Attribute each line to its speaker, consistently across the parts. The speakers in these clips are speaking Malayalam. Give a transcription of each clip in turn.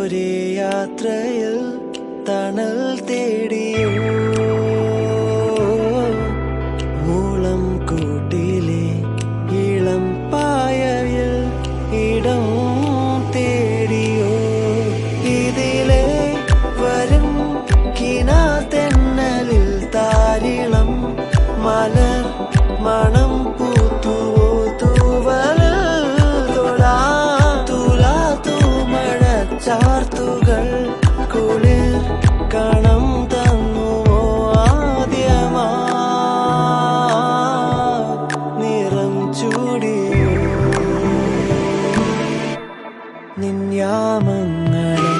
Speaker 1: ഒരേ യാത്രയിൽ തണൽ തേടിയോ മൂളം കൂട്ടിലെ ഇളം പായയിൽ ഇടം തേടിയോ ഇതിലെ വരും കിനാതെന്നലിൽ താരിളം മലർ മണം പൂത്തുവോ തൂവലിൽ തൊടാ തുലാ തൂമഴച്ചാർത്തുകൾ കുളിർ കണം തന്നുവോ ആദ്യമാ നിറം ചൂടിയോ നിന്യാമങ്ങളും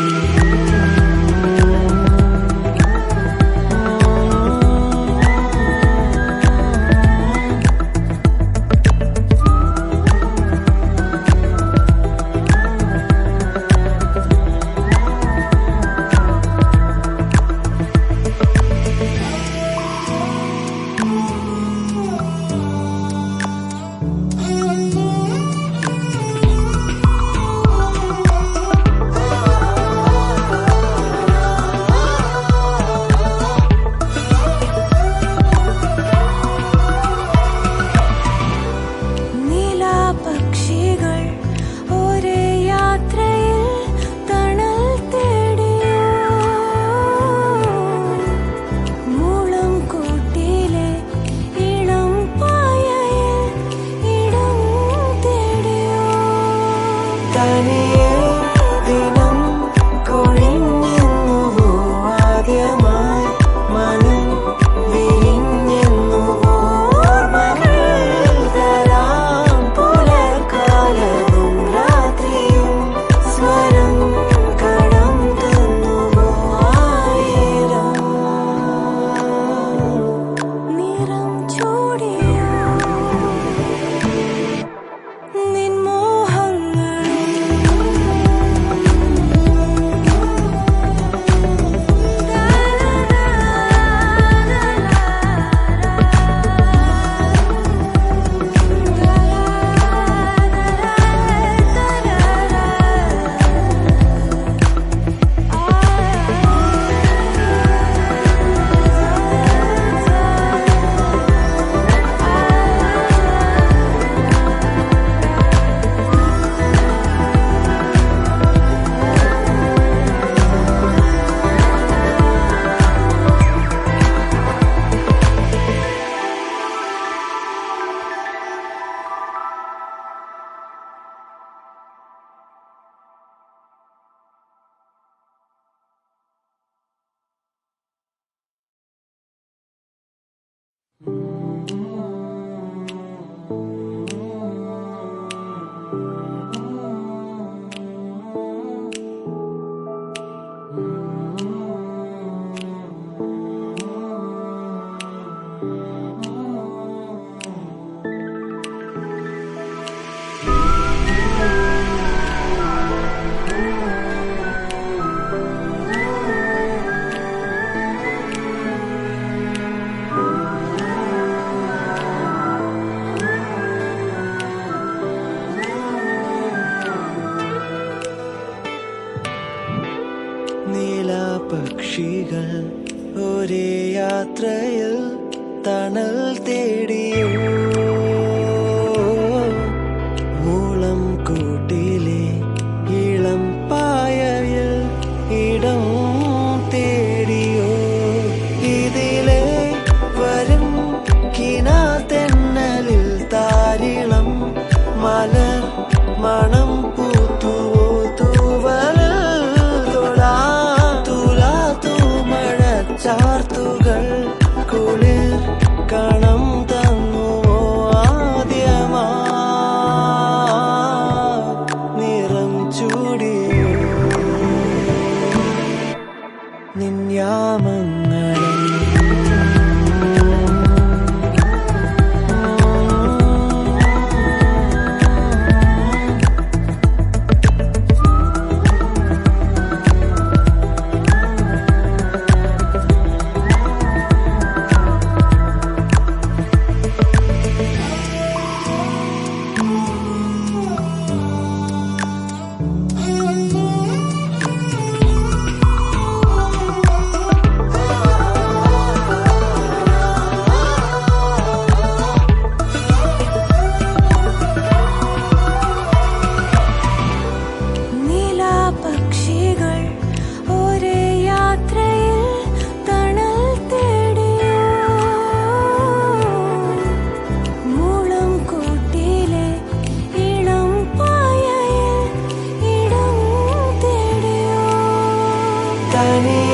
Speaker 1: തനിയെ ദിനം കൊഴിഞ്ഞെന്നുവോ ആദ്യമായി മനം വിരിഞ്ഞെന്നുവോ ഓർമ്മകൾ തരാം പുലർക്കാലവും രാത്രിയും സ്വരം കടം തന്നുവോ ആയിരം നിറം ചൂടിയോ നീലാപക്ഷികൾ ഒരേ യാത്രയിൽ തണൽ തേടിയോ മൂളം കൂട്ടിലെ ഇളം പായയിൽ ഇടം തേടിയോ ഇതിലെ വരും കിനാതെന്നലിൽ താരിളം മലർ മണം പൂത്തുവോ തൂവലിൽ തൊടാ തുലാ തൂമഴച്ചാർത്തുകൾ കുളിർ കണം തന്നുവോ ആദ്യമാ നിറം ചൂടിയോ നിന്യാമങ്ങളും നീ